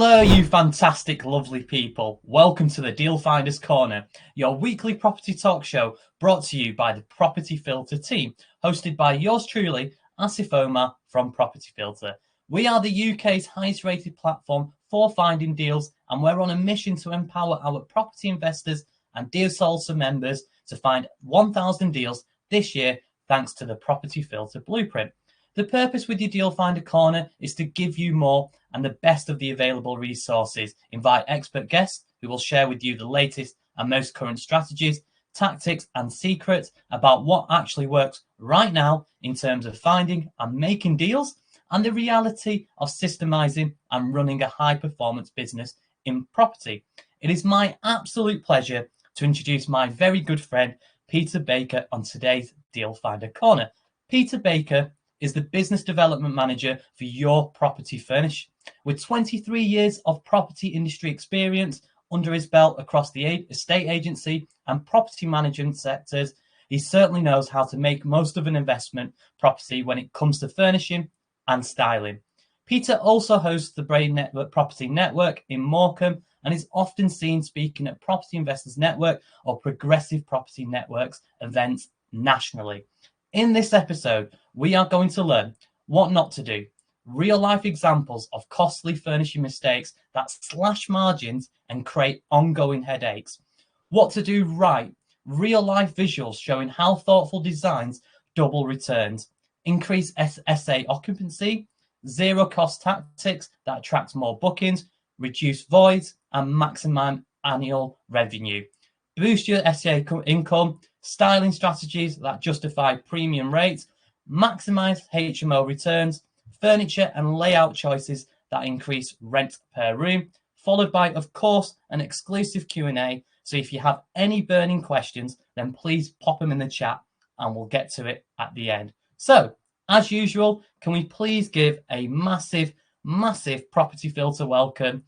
Hello, you fantastic, lovely people. Welcome to the Deal Finders Corner, your weekly property talk show brought to you by the Property Filter team, hosted by yours truly, Asif Omar from Property Filter. We are the UK's highest rated platform for finding deals, and we're on a mission to empower our property investors and Deal Salsa members to find 1,000 deals this year thanks to the Property Filter blueprint. The purpose with your Deal Finder Corner is to give you more and the best of the available resources, invite expert guests who will share with you the latest and most current strategies, tactics, and secrets about what actually works right now in terms of finding and making deals, and the reality of systemizing and running a high-performance business in property. It is my absolute pleasure to introduce my very good friend, Peter Baker, on today's Deal Finder Corner. Peter Baker is the Business Development Manager for Your Property Furnished. With 23 years of property industry experience under his belt across the estate agency and property management sectors, he certainly knows how to make most of an investment property when it comes to furnishing and styling. Peter also hosts the Brain Network Property Network in Morecambe and is often seen speaking at Property Investors Network or Progressive Property Networks events nationally. In this episode, we are going to learn what not to do, real-life examples of costly furnishing mistakes that slash margins and create ongoing headaches, what to do right, real-life visuals showing how thoughtful designs double returns, increase SA occupancy, zero-cost tactics that attract more bookings, reduce voids, and maximize annual revenue. Boost your SA income, styling strategies that justify premium rates, maximize HMO returns, furniture and layout choices that increase rent per room, followed by, of course, an exclusive Q&A. So if you have any burning questions, then please pop them in the chat and we'll get to it at the end. So, as usual, can we please give a massive, massive Property Filter welcome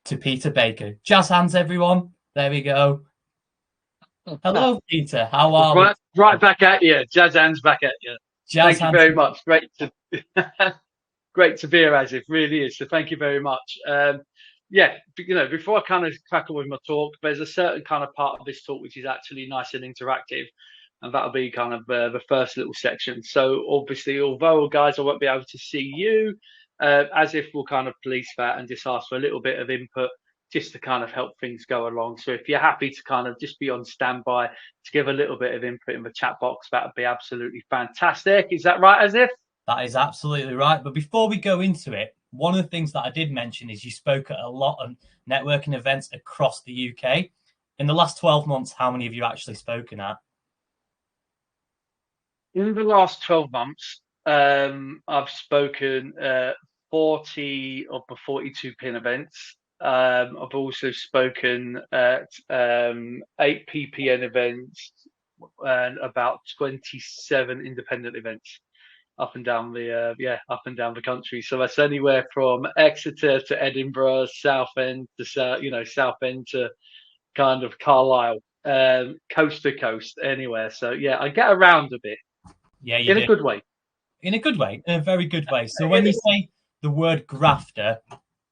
to Peter Baker. Jazz hands, everyone. There we go. Hello, Peter. How are we? Right back at you. Jazz hands back at you. Thank you very much. Great to be here, as it really is. So thank you very much. Before I kind of crack on with my talk, there's a certain kind of part of this talk which is actually nice and interactive, and that'll be kind of the first little section. So obviously, although guys, I won't be able to see you, as if we'll kind of police that and just ask for a little bit of input, just to kind of help things go along. So if you're happy to kind of just be on standby to give a little bit of input in the chat box, that would be absolutely fantastic. Is that right, as if? That is absolutely right. But before we go into it, one of the things that I did mention is you spoke at a lot of networking events across the UK. In the last 12 months, how many have you actually spoken at? In the last 12 months, I've spoken 40 of the 42 PIN events. I've also spoken at 8 PPN events and about 27 independent events up and down the country. So that's anywhere from Exeter to Edinburgh, Southend to kind of Carlisle, coast to coast, anywhere. So yeah, I get around a bit. Yeah, in a good way. In a good way, in a very good way. So when you say the word grafter,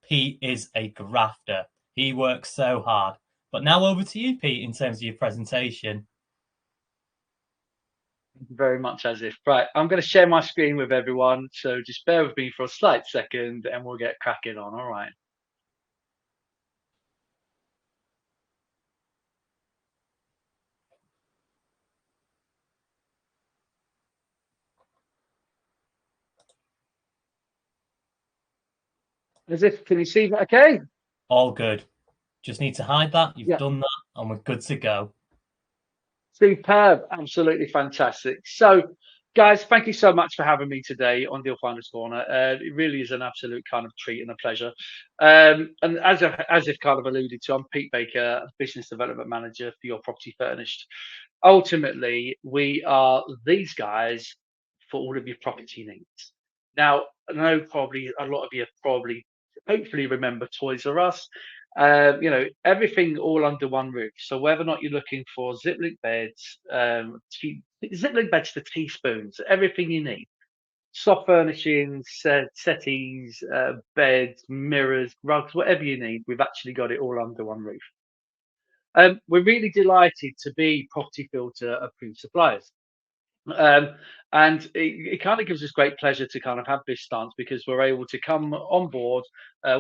Pete is a grafter. He works so hard. But now over to you, Pete, in terms of your presentation. Thank you very much, as if. Right, I'm going to share my screen with everyone. So just bear with me for a slight second and we'll get cracking on. All right. As if, can you see that okay? All good. Just need to hide that. You've done that and we're good to go. Superb. Absolutely fantastic. So, guys, thank you so much for having me today on Deal Finders Corner. It really is an absolute kind of treat and a pleasure. And as if kind of alluded to, I'm Pete Baker, Business Development Manager for Your Property Furnished. Ultimately, we are these guys for all of your property needs. Now, I know probably a lot of you hopefully remember Toys R Us. Everything all under one roof. So whether or not you're looking for zip-link beds, zip-link beds to teaspoons, everything you need soft furnishings, settees, beds, mirrors, rugs, whatever you need. We've actually got it all under one roof. We're really delighted to be Property Filter approved suppliers. And it kind of gives us great pleasure to kind of have this stance, because we're able to come on board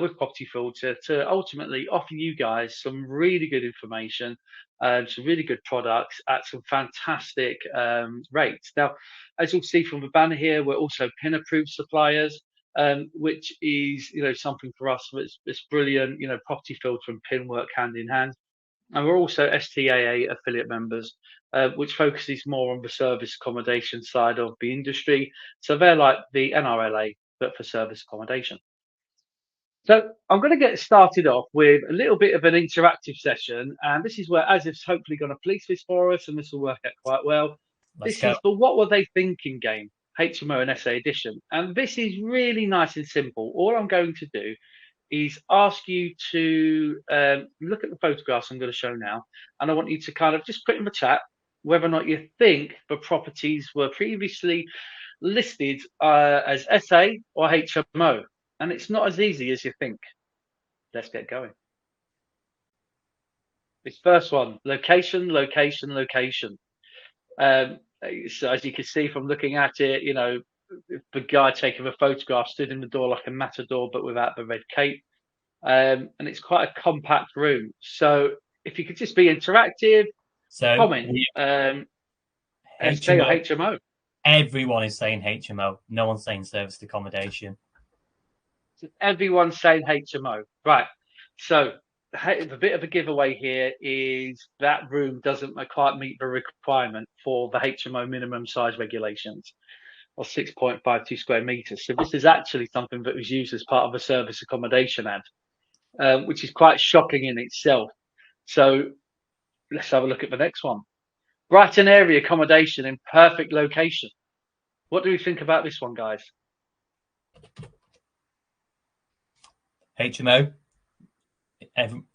with Property Filter to ultimately offer you guys some really good information, some really good products at some fantastic rates. Now, as you'll see from the banner here, we're also PIN approved suppliers, which is something for us that's brilliant. Property Filter and PIN work hand in hand. And we're also STAA affiliate members, which focuses more on the service accommodation side of the industry. So they're like the NRLA, but for service accommodation. So I'm going to get started off with a little bit of an interactive session. And this is where Azif's hopefully going to police this for us, and this will work out quite well. This is the What Were They Thinking game, HMO and SA edition. And this is really nice and simple. All I'm going to do is ask you to look at the photographs I'm going to show now, and I want you to kind of just put in the chat whether or not you think the properties were previously listed as SA or HMO. And it's not as easy as you think. Let's get going. This first one, location, location, location. So as you can see from looking at it, the guy taking the photograph stood in the door like a matador, but without the red cape. And it's quite a compact room. So if you could just be interactive, comment. SA or HMO. Everyone is saying HMO. No one's saying serviced accommodation. So everyone's saying HMO. Right. So the bit of a giveaway here is that room doesn't quite meet the requirement for the HMO minimum size regulations of 6.52 square meters. So this is actually something that was used as part of a service accommodation ad, which is quite shocking in itself. So let's have a look at the next one. Brighton area accommodation in perfect location. What do we think about this one, guys? HMO.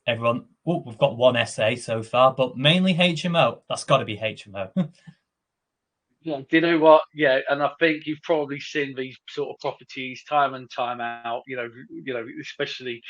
Everyone. Oh, we've got one SA so far, but mainly HMO. That's got to be HMO. Yeah, do you know what? Yeah, and I think you've probably seen these sort of properties time and time out. Especially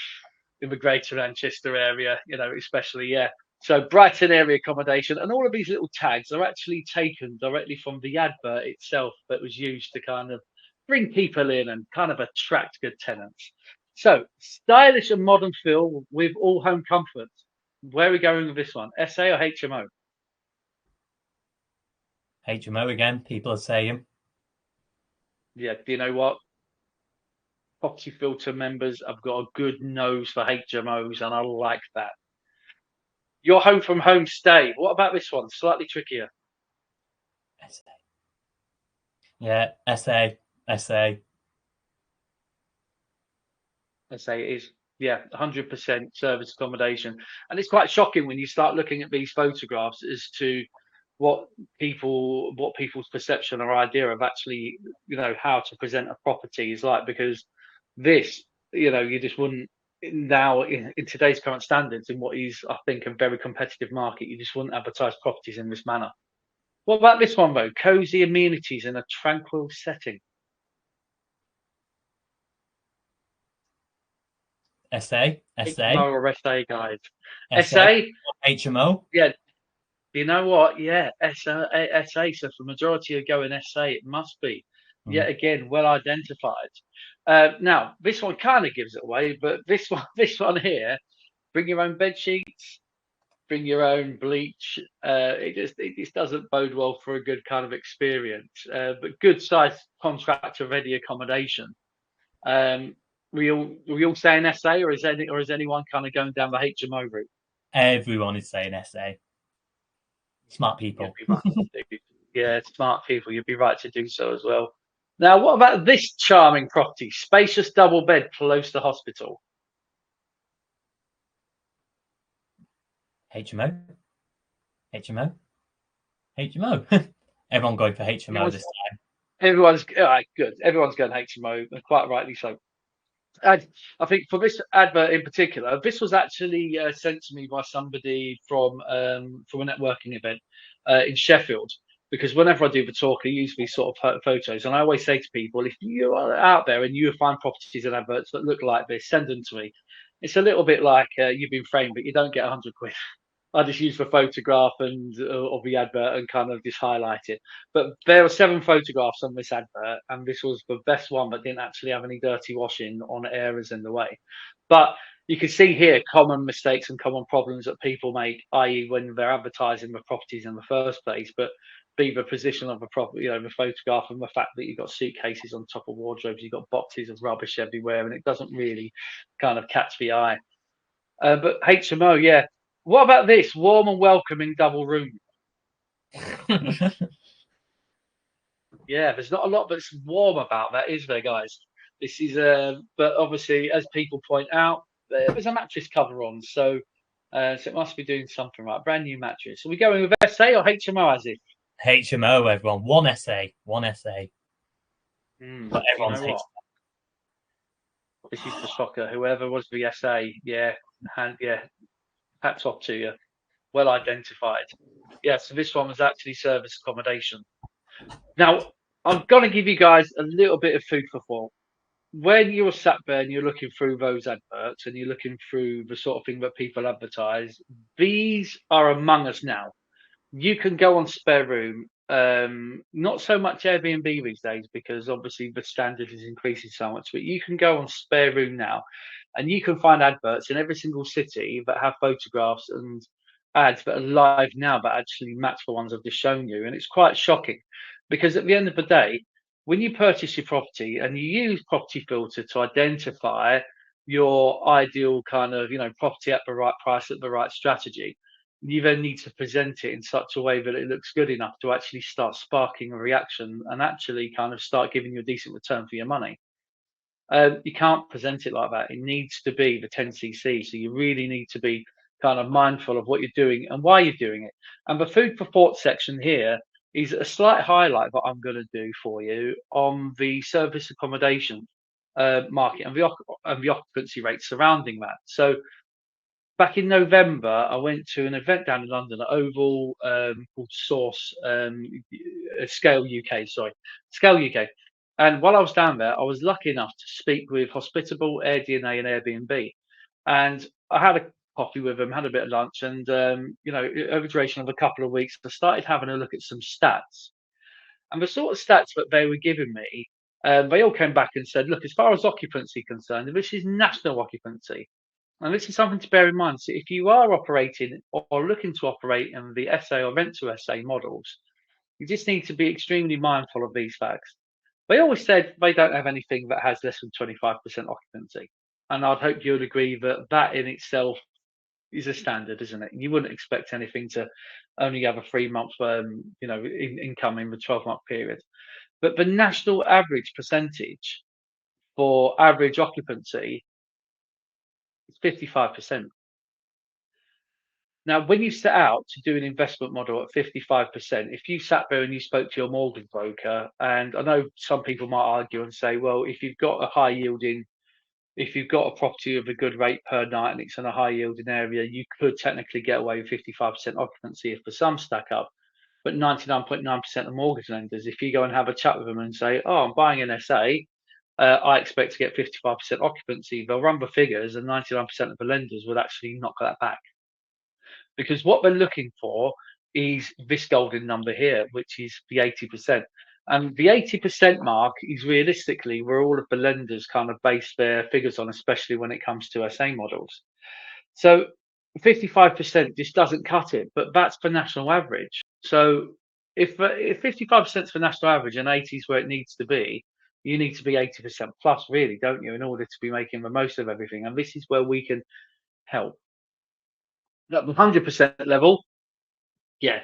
in the Greater Manchester area. Especially So Brighton area accommodation, and all of these little tags are actually taken directly from the advert itself that was used to kind of bring people in and kind of attract good tenants. So stylish and modern feel with all home comforts. Where are we going with this one? SA or HMO? HMO again, people are saying. Yeah, do you know what? Property Filter members have got a good nose for HMOs, and I like that. Your home from home stay. What about this one? Slightly trickier. SA. Yeah, SA. SA it is. Yeah, 100% service accommodation. And it's quite shocking when you start looking at these photographs as to what people's perception or idea of actually, how to present a property is like, because this, you just wouldn't now in today's current standards, in what is, I think, a very competitive market, you just wouldn't advertise properties in this manner. What about this one though? Cozy amenities in a tranquil setting. SA. HMO or SA, guys? SA. HMO. Yeah. You know what? Yeah, SA. So for majority of going SA, it must be. Yet again, well identified. Now this one kind of gives it away, but this one here, bring your own bed sheets, bring your own bleach. It just doesn't bode well for a good kind of experience. But good sized contractor ready accommodation. We all saying SA, or is anyone kind of going down the HMO route? Everyone is saying SA. Smart people. Yeah, smart people. You'd be right to do so as well. Now, what about this charming property? Spacious double bed close to hospital. HMO. Everyone going for HMO this time. Everyone's all right, good. Everyone's going HMO, and quite rightly so. And I think for this advert in particular, this was actually sent to me by somebody from a networking event in Sheffield. because whenever I do the talk, I use these sort of photos, and I always say to people, if you are out there and you find properties and adverts that look like this, send them to me. It's a little bit like you've been framed, but you don't get 100 quid. I just use the photograph and of the advert and kind of just highlight it. But there are 7 photographs on this advert, and this was the best one that didn't actually have any dirty washing on errors in the way. But you can see here common mistakes and common problems that people make, i.e., when they're advertising the properties in the first place. But be the position of the property, the photograph, and the fact that you've got suitcases on top of wardrobes, you've got boxes of rubbish everywhere, and it doesn't really kind of catch the eye. But HMO, yeah. What about this? Warm and welcoming double room. Yeah, there's not a lot that's warm about that, is there, guys? This is, but obviously, as people point out, there's a mattress cover on, so it must be doing something right. Brand new mattress. Are we going with SA or HMO as if? HMO, everyone. One SA. But everyone's you know what? This is the shocker. Whoever was the SA, hats off to you. Well identified. Yeah, so this one was actually service accommodation. Now, I'm going to give you guys a little bit of food for thought. When you're sat there and you're looking through those adverts and you're looking through the sort of thing that people advertise, these are among us now. You can go on Spare Room, not so much Airbnb these days because obviously the standard is increasing so much, but you can go on Spare Room now and you can find adverts in every single city that have photographs and ads that are live now that actually match the ones I've just shown you. And it's quite shocking because at the end of the day, when you purchase your property and you use Property Filter to identify your ideal kind of, property at the right price, at the right strategy, you then need to present it in such a way that it looks good enough to actually start sparking a reaction and actually kind of start giving you a decent return for your money. You can't present it like that. It needs to be the 10cc. So you really need to be kind of mindful of what you're doing and why you're doing it. And the food for thought section here is a slight highlight that I'm going to do for you on the service accommodation market and the occupancy rate surrounding that. So back in November, I went to an event down in London at Oval called Source Scale UK. Scale UK. And while I was down there, I was lucky enough to speak with Hospitable, AirDNA, and Airbnb. And I had a coffee with them, had a bit of lunch, and over the duration of a couple of weeks, I started having a look at some stats. And the sort of stats that they were giving me, they all came back and said, look, as far as occupancy concerned, this is national occupancy. And this is something to bear in mind. So if you are operating or looking to operate in the SA or rent to SA models, you just need to be extremely mindful of these facts. They always said they don't have anything that has less than 25% occupancy. And I'd hope you'd agree that that in itself is a standard, isn't it? You wouldn't expect anything to only have a 3-month, income in the 12-month period. But the national average percentage for average occupancy is 55%. Now, when you set out to do an investment model at 55%, if you sat there and you spoke to your mortgage broker, and I know some people might argue and say, well, if you've got a property with a good rate per night and it's in a high yielding area, you could technically get away with 55% occupancy if the some stack up. But 99.9% of mortgage lenders, if you go and have a chat with them and say, oh, I'm buying an SA, I expect to get 55% occupancy, they'll run the figures and 99% of the lenders would actually knock that back. Because what they're looking for is this golden number here, which is the 80%. And the 80% mark is realistically where all of the lenders kind of base their figures on, especially when it comes to SA models. So 55% just doesn't cut it, but that's the national average. So if 55% is the national average and 80 is where it needs to be, you need to be 80% plus, really, don't you, in order to be making the most of everything. And this is where we can help. At the 100% level, yeah,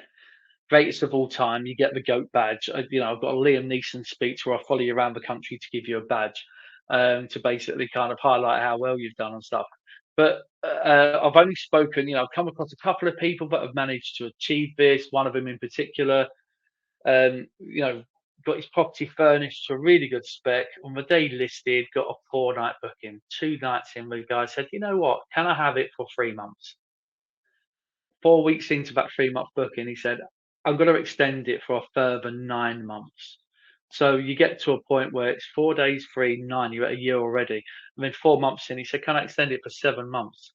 greatest of all time. You get the GOAT badge. I've got a Liam Neeson speech where I follow you around the country to give you a badge to basically kind of highlight how well you've done and stuff. But I've only spoken, I've come across a couple of people that have managed to achieve this. One of them in particular, got his property furnished to a really good spec. On the day listed, got a 4-night booking. 2 nights in, the guy said, you know what, can I have it for 3 months? 4 weeks into that 3-month booking, he said, I'm going to extend it for a further 9 months. So you get to a point where it's 4 days free, 9, you're at a year already. And then 4 months in, he said, can I extend it for 7 months?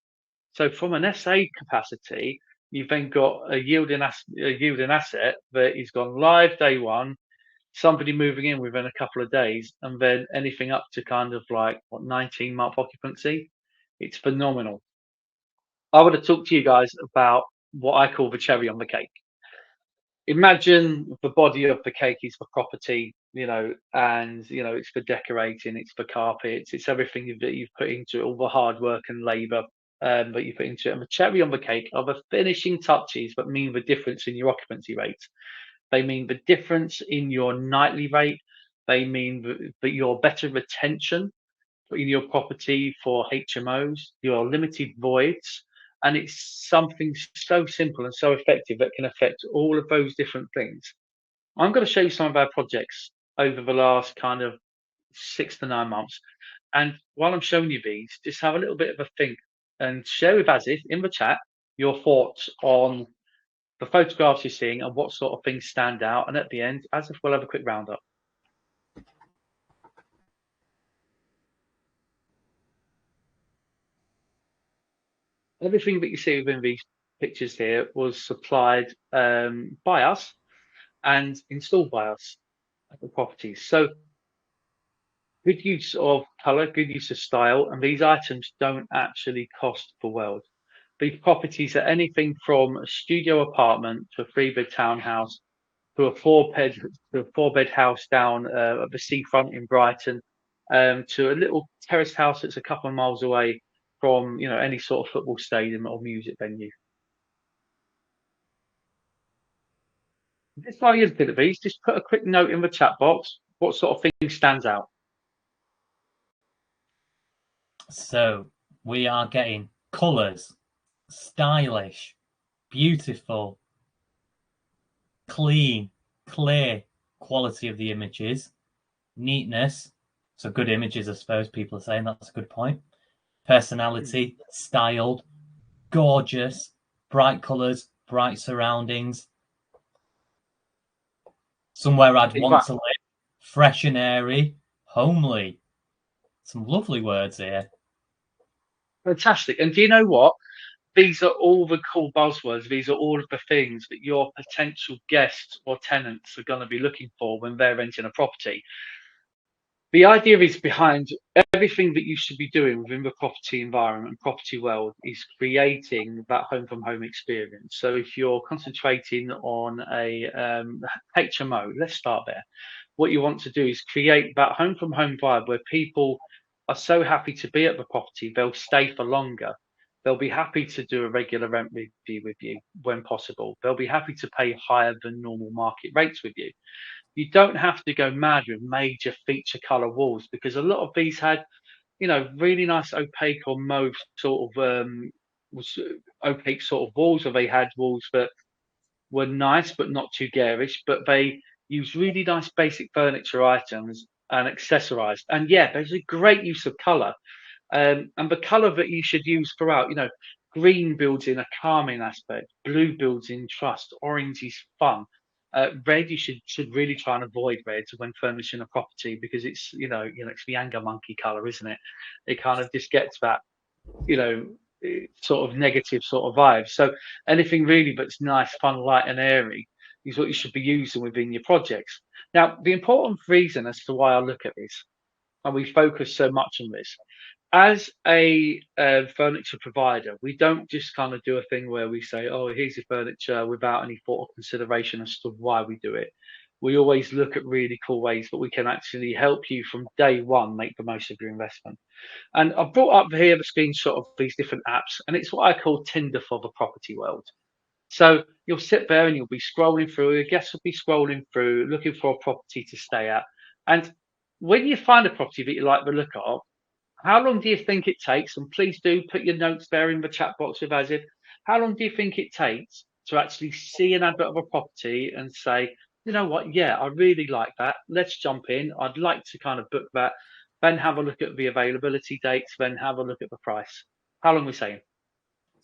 So from an SA capacity, you've then got a yielding asset that is gone live day one, somebody moving in within a couple of days, and then anything up to kind of like 19-month occupancy. It's phenomenal. I want to talk to you guys about what I call the cherry on the cake. Imagine the body of the cake is for property, and it's for decorating, it's for carpets, it's everything that you've put into it, all the hard work and labour that you put into it. And the cherry on the cake are the finishing touches that mean the difference in your occupancy rate. They mean the difference in your nightly rate. They mean that your better retention in your property for HMOs, your limited voids, and it's something so simple and so effective that can affect all of those different things. I'm going to show you some of our projects over the last kind of 6 to 9 months. And while I'm showing you these, just have a little bit of a think and share with Azif in the chat your thoughts on the photographs you're seeing and what sort of things stand out. And at the end, Azif will have a quick roundup. Everything that you see within these pictures here was supplied by us and installed by us at the properties. So good use of colour, good use of style, and these items don't actually cost the world. These properties are anything from a studio apartment to a 3-bed townhouse to a four-bed house down at the seafront in Brighton, to a little terraced house that's a couple of miles away from any sort of football stadium or music venue. Just while you're looking at these, just put a quick note in the chat box. What sort of thing stands out? So we are getting colours, stylish, beautiful, clean, clear quality of the images, neatness. So good images, I suppose people are saying. That's a good point. Personality, styled, gorgeous, bright colours, bright surroundings. Somewhere I'd want to live, fresh and airy, homely. Some lovely words here. Fantastic. And do you know what? These are all the cool buzzwords. These are all of the things that your potential guests or tenants are going to be looking for when they're renting a property. The idea is behind everything that you should be doing within the property environment and property world is creating that home from home experience. So if you're concentrating on a HMO, let's start there. What you want to do is create that home from home vibe where people are so happy to be at the property, they'll stay for longer. They'll be happy to do a regular rent review with you when possible. They'll be happy to pay higher than normal market rates with you. You don't have to go mad with major feature color walls because a lot of these had, really nice opaque or mauve sort of opaque sort of walls, or they had walls that were nice but not too garish, but they used really nice basic furniture items and accessorized. And yeah, there's a great use of color. And the color that you should use throughout, green builds in a calming aspect, blue builds in trust, orange is fun. Red, you should really try and avoid red when furnishing a property because it's it's the anger monkey color, isn't it? It kind of just gets that sort of negative sort of vibe. So anything really that's nice, fun, light, and airy is what you should be using within your projects. Now, the important reason as to why I look at this and we focus so much on this as a furniture provider, we don't just kind of do a thing where we say, oh, here's your furniture without any thought or consideration as to why we do it. We always look at really cool ways that we can actually help you from day one make the most of your investment. And I've brought up here the screenshot of these different apps, and it's what I call Tinder for the property world. So you'll sit there and you'll be scrolling through, your guests will be scrolling through, looking for a property to stay at. And when you find a property that you like the look of, how long do you think it takes? And please do put your notes there in the chat box with Azif. How long do you think it takes to actually see an advert of a property and say, you know what? Yeah, I really like that. Let's jump in. I'd like to kind of book that. Then have a look at the availability dates. Then have a look at the price. How long are we saying?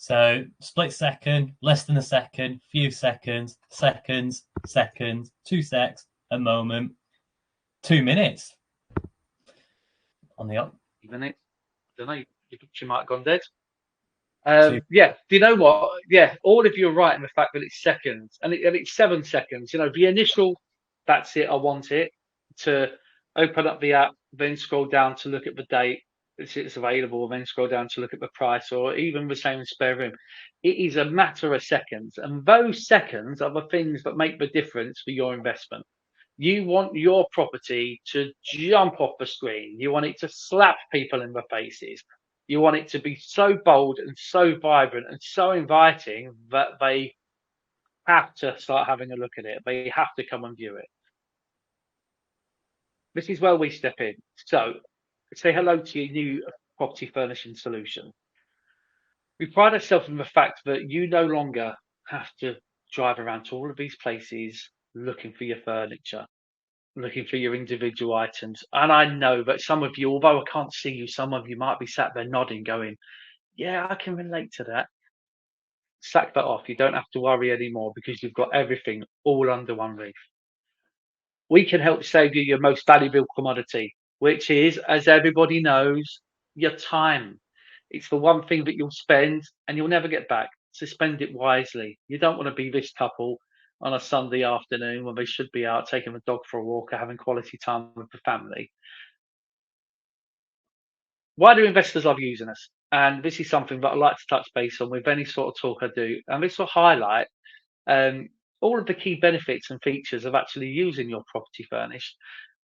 So split second, less than a second, few seconds, seconds, 2 secs, a moment, 2 minutes. On the up. Minutes. I don't know. She might have gone dead. Yeah. Do you know what? Yeah. All of you are right in the fact that it's seconds, and it's 7 seconds. You know, the initial, that's it. I want it to open up the app, then scroll down to look at the date it's available, then scroll down to look at the price, or even the same spare room. It is a matter of seconds, and those seconds are the things that make the difference for your investment. You want your property to jump off the screen. You want it to slap people in the faces. You want it to be so bold and so vibrant and so inviting that they have to start having a look at it. They have to come and view it. This is where we step in. So say hello to your new property furnishing solution. We pride ourselves in the fact that you no longer have to drive around to all of these places looking for your furniture, looking for your individual items. And I know that some of you, although I can't see you, some of you might be sat there nodding, going, yeah, I can relate to that. Sack that off. You don't have to worry anymore because you've got everything all under one roof. We can help save you your most valuable commodity, which is, as everybody knows, your time. It's the one thing that you'll spend and you'll never get back. So spend it wisely. You don't want to be this couple on a Sunday afternoon when they should be out taking the dog for a walk or having quality time with the family. Why do investors love using us? And this is something that I like to touch base on with any sort of talk I do. And this will highlight all of the key benefits and features of actually using Your Property Furnished.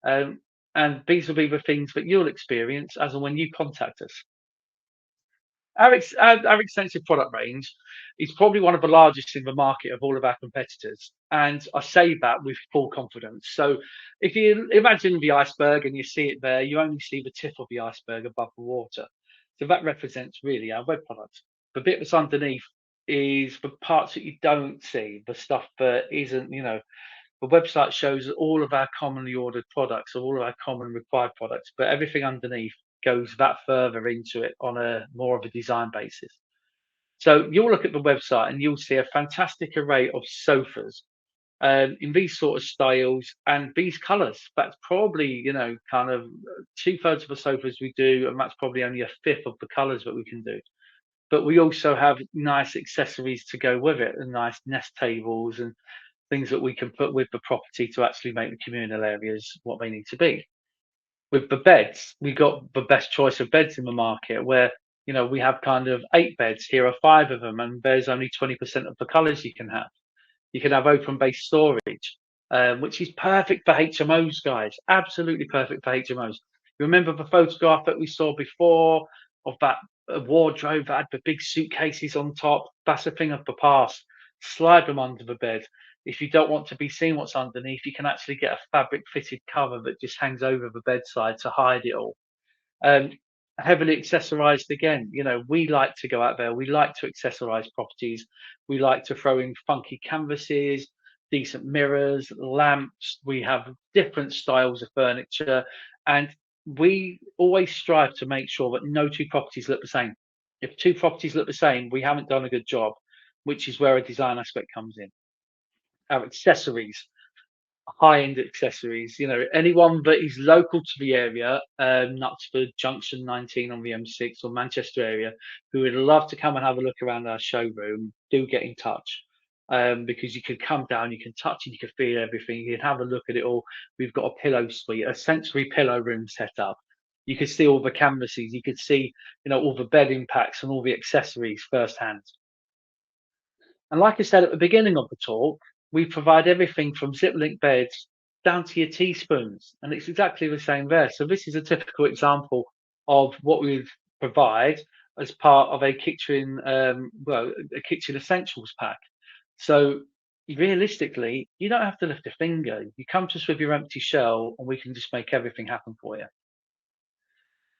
And these will be the things that you'll experience as and when you contact us. Our extensive product range is probably one of the largest in the market of all of our competitors. And I say that with full confidence. So if you imagine the iceberg and you see it there, you only see the tip of the iceberg above the water. So that represents really our web products. The bit that's underneath is the parts that you don't see, the stuff that isn't, the website shows all of our commonly ordered products, all of our common required products, but everything underneath goes that further into it on a more of a design basis. So you'll look at the website and you'll see a fantastic array of sofas in these sort of styles and these colors. That's probably, kind of 2/3 of the sofas we do, and that's probably only 1/5 of the colors that we can do. But we also have nice accessories to go with it, and nice nest tables and things that we can put with the property to actually make the communal areas what they need to be. With the beds, we got the best choice of beds in the market where, we have kind of 8 beds. Here are 5 of them, and there's only 20% of the colors you can have. You can have open base storage, which is perfect for HMOs, guys. Absolutely perfect for HMOs. You remember the photograph that we saw before of that wardrobe that had the big suitcases on top? That's a thing of the past. Slide them under the bed. If you don't want to be seen what's underneath, you can actually get a fabric fitted cover that just hangs over the bedside to hide it all. Heavily accessorized again. We like to go out there. We like to accessorize properties. We like to throw in funky canvases, decent mirrors, lamps. We have different styles of furniture, and we always strive to make sure that no 2 properties look the same. If 2 properties look the same, we haven't done a good job, which is where a design aspect comes in. Our accessories, high-end accessories. Anyone that is local to the area, Knutsford, Junction 19 on the M6 or Manchester area, who would love to come and have a look around our showroom, do get in touch. Because you can come down, you can touch it, you can feel everything, you can have a look at it all. We've got a pillow suite, a sensory pillow room set up. You can see all the canvases, you could see, all the bedding packs and all the accessories firsthand. And like I said at the beginning of the talk, we provide everything from zip link beds down to your teaspoons, and it's exactly the same there. So this is a typical example of what we provide as part of a kitchen, a kitchen essentials pack. So realistically, you don't have to lift a finger. You come to us with your empty shell, and we can just make everything happen for you.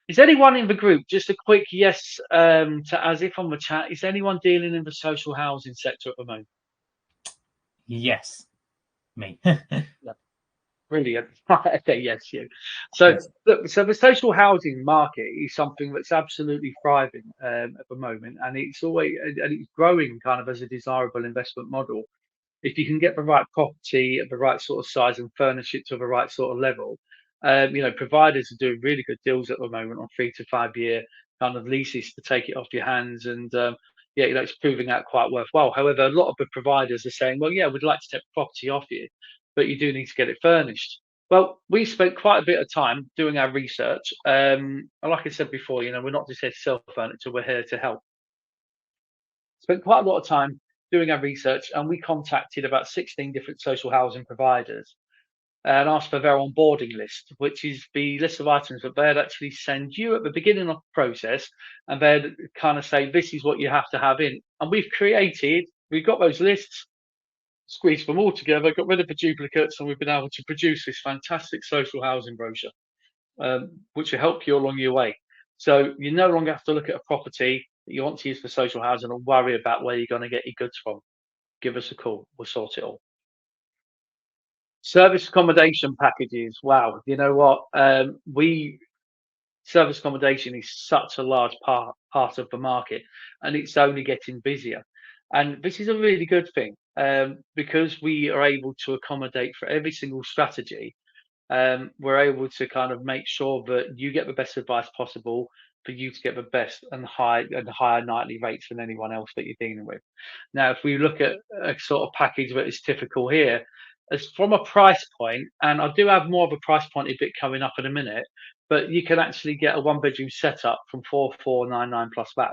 Is anyone in the group, just a quick yes to as if on the chat, is anyone dealing in the social housing sector at the moment? Yes, me. Yeah. Brilliant. Okay, yes, you. So, Yes. look, so the social housing market is something that's absolutely thriving at the moment, and it's always and it's growing kind of as a desirable investment model. If you can get the right property at the right sort of size and furnish it to the right sort of level, providers are doing really good deals at the moment on 3 to 5 year kind of leases to take it off your hands, and yeah, it's proving out quite worthwhile. However, a lot of the providers are saying, well, yeah, we'd like to take the property off you, but you do need to get it furnished. Well, we spent quite a bit of time doing our research. And like I said before, we're not just here to sell furniture, we're here to help. Spent quite a lot of time doing our research, and we contacted about 16 different social housing providers and asked for their onboarding list, which is the list of items that they'd actually send you at the beginning of the process, and they'd kind of say, this is what you have to have in. And we've got those lists, squeezed them all together, got rid of the duplicates, and we've been able to produce this fantastic social housing brochure, which will help you along your way. So you no longer have to look at a property that you want to use for social housing and worry about where you're going to get your goods from. Give us a call. We'll sort it all. Service accommodation packages. Wow. You know what? We service accommodation is such a large part of the market, and it's only getting busier. And this is a really good thing, because we are able to accommodate for every single strategy. We're able to kind of make sure that you get the best advice possible for you to get the best and higher nightly rates than anyone else that you're dealing with. Now, if we look at a sort of package that is typical here, as from a price point, and I do have more of a price point a bit coming up in a minute, but you can actually get a one-bedroom setup from 4499 plus that,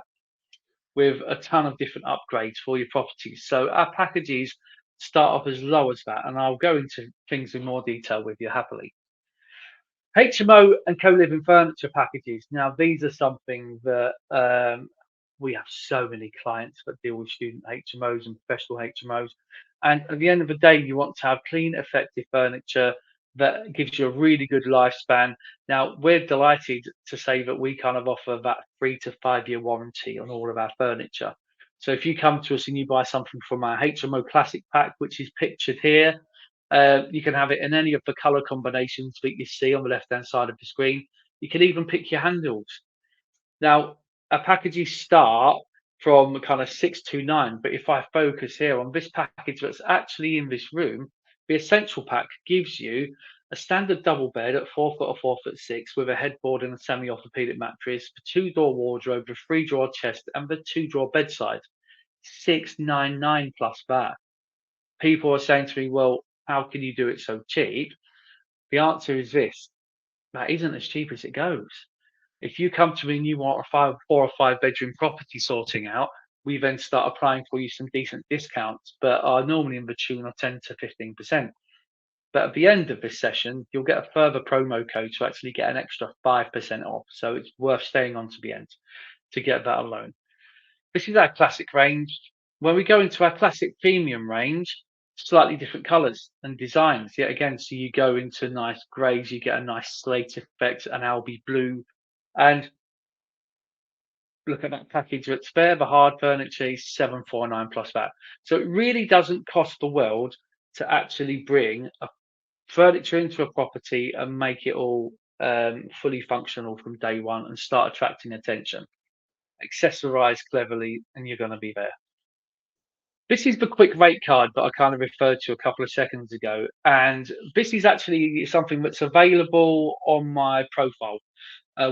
with a ton of different upgrades for your properties. So our packages start off as low as that, and I'll go into things in more detail with you happily. HMO and co-living furniture packages. Now, these are something that we have so many clients that deal with student HMOs and professional HMOs. And at the end of the day, you want to have clean, effective furniture that gives you a really good lifespan. Now, we're delighted to say that we kind of offer that 3 to 5 year warranty on all of our furniture. So if you come to us and you buy something from our HMO Classic Pack, which is pictured here, you can have it in any of the color combinations that you see on the left-hand side of the screen. You can even pick your handles. Now, our packages start from kind of 629, but if I focus here on this package that's actually in this room, the Essential Pack gives you a standard double bed at 4 foot or 4'6" with a headboard and a semi-orthopedic mattress, the 2-door wardrobe, the 3-drawer chest, and the 2-drawer bedside. 699 plus that. People are saying to me, well, how can you do it so cheap? The answer is this: that isn't as cheap as it goes. If you come to me and you want a 4 or 5 bedroom property sorting out, we then start applying for you some decent discounts, but are normally in the tune of 10 to 15%. But at the end of this session, you'll get a further promo code to actually get an extra 5% off. So it's worth staying on to the end to get that alone. This is our classic range. When we go into our classic premium range, slightly different colors and designs yet again. So you go into nice grays, you get a nice slate effect, an alby blue, and look at that package that's there. The hard furniture is 749 plus that. So it really doesn't cost the world to actually bring a furniture into a property and make it all fully functional from day one and start attracting attention. Accessorize cleverly, and you're going to be there. This is the quick rate card that I kind of referred to a couple of seconds ago. And this is actually something that's available on my profile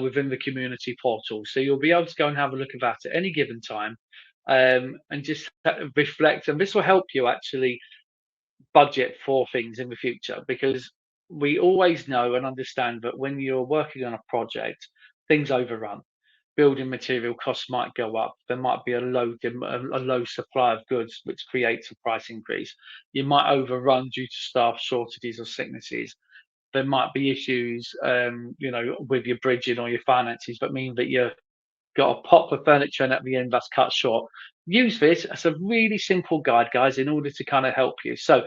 within the community portal. So you'll be able to go and have a look at that at any given time, and just reflect. And this will help you actually budget for things in the future, because we always know and understand that when you're working on a project, things overrun. Building material costs might go up. There might be a low supply of goods, which creates a price increase. You might overrun due to staff shortages or sicknesses. There might be issues, with your bridging or your finances that mean that you've got a pot for furniture and at the end that's cut short. Use this as a really simple guide, guys, in order to kind of help you. So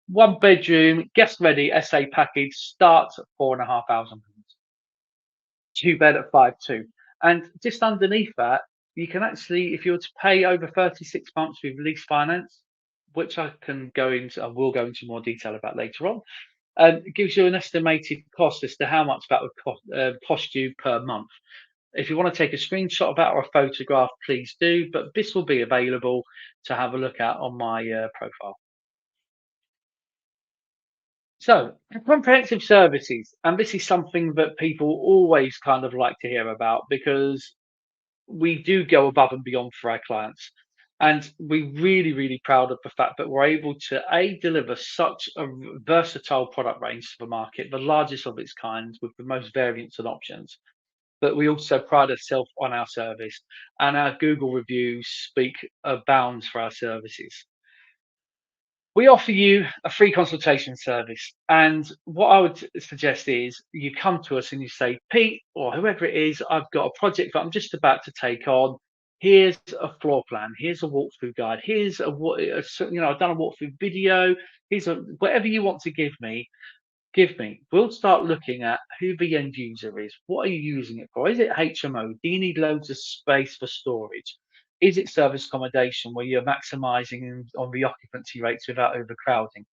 1 bedroom, guest ready SA package starts at £4,500. 2 bed at 5.2. And just underneath that, you can actually, if you were to pay over 36 months with lease finance, which I will go into more detail about later on, and it gives you an estimated cost as to how much that would cost you per month. If you want to take a screenshot of that or a photograph, please do, but this will be available to have a look at on my profile. So, comprehensive services, and this is something that people always kind of like to hear about because we do go above and beyond for our clients. And we're really, really proud of the fact that we're able to deliver such a versatile product range to the market, the largest of its kind, with the most variants and options. But we also pride ourselves on our service, and our Google reviews speak bounds for our services. We offer you a free consultation service. And what I would suggest is you come to us and you say, Pete, or whoever it is, I've got a project that I'm just about to take on. Here's a floor plan. Here's a walkthrough guide. Here's I've done a walkthrough video. Here's whatever you want to give me. We'll start looking at who the end user is. What are you using it for? Is it HMO? Do you need loads of space for storage? Is it service accommodation where you're maximising on the occupancy rates without overcrowding?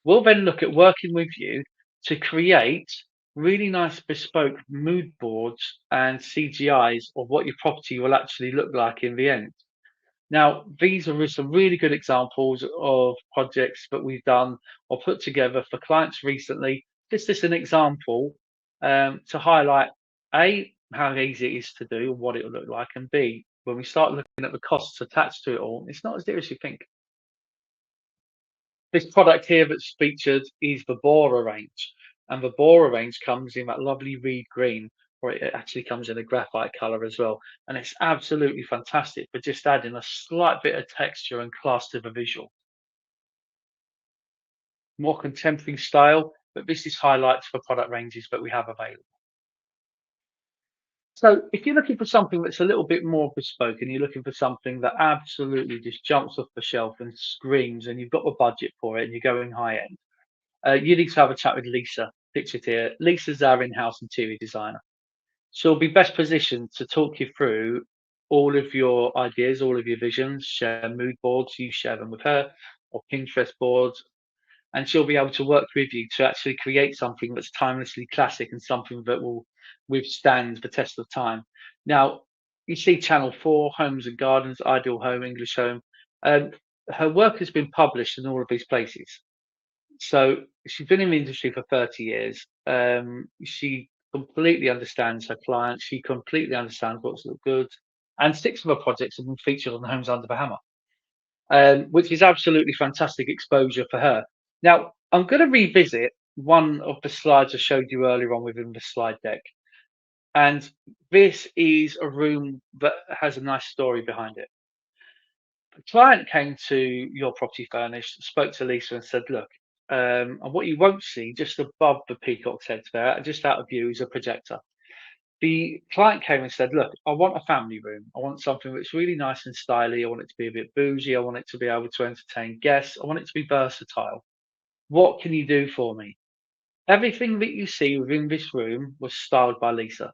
We'll then look at working with you to create really nice bespoke mood boards and CGIs of what your property will actually look like in the end. Now, these are some really good examples of projects that we've done or put together for clients recently. This is an example to highlight A, how easy it is to do and what it will look like, and B, when we start looking at the costs attached to it all, it's not as dear as you think. This product here that's featured is the Bora range, and the Bora range comes in that lovely reed green, or it actually comes in a graphite color as well, and it's absolutely fantastic for just adding a slight bit of texture and class to the visual. More contemporary style, but this is highlights for product ranges that we have available. So if you're looking for something that's a little bit more bespoke and you're looking for something that absolutely just jumps off the shelf and screams, and you've got the budget for it and you're going high end, you need to have a chat with Lisa, pictured here. Lisa's our in-house interior designer. She'll be best positioned to talk you through all of your ideas, all of your visions, share mood boards, you share them with her, or Pinterest boards, and she'll be able to work with you to actually create something that's timelessly classic and something that will withstand the test of time. Now, you see Channel 4, Homes and Gardens, Ideal Home, English Home. Her work has been published in all of these places. So she's been in the industry for 30 years. She completely understands her clients. She completely understands what's good. And 6 of her projects have been featured on Homes Under the Hammer, which is absolutely fantastic exposure for her. Now, I'm going to revisit one of the slides I showed you earlier on within the slide deck. And this is a room that has a nice story behind it. The client came to Your Property Furnished, spoke to Lisa and said, look, and what you won't see just above the peacock's head there, just out of view, is a projector. The client came and said, look, I want a family room. I want something that's really nice and stylish. I want it to be a bit bougie. I want it to be able to entertain guests. I want it to be versatile. What can you do for me? Everything that you see within this room was styled by Lisa.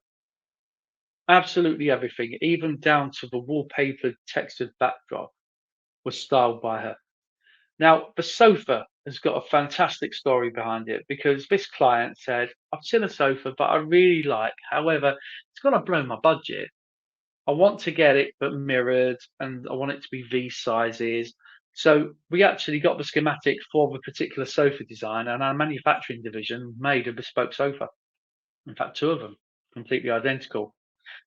Absolutely everything, even down to the wallpapered textured backdrop, was styled by her. Now, the sofa has got a fantastic story behind it because this client said, I've seen a sofa, but I really like, however, it's going to blow my budget. I want to get it, but mirrored, and I want it to be these sizes. So we actually got the schematic for the particular sofa design, and our manufacturing division made a bespoke sofa. In fact, 2 of them, completely identical,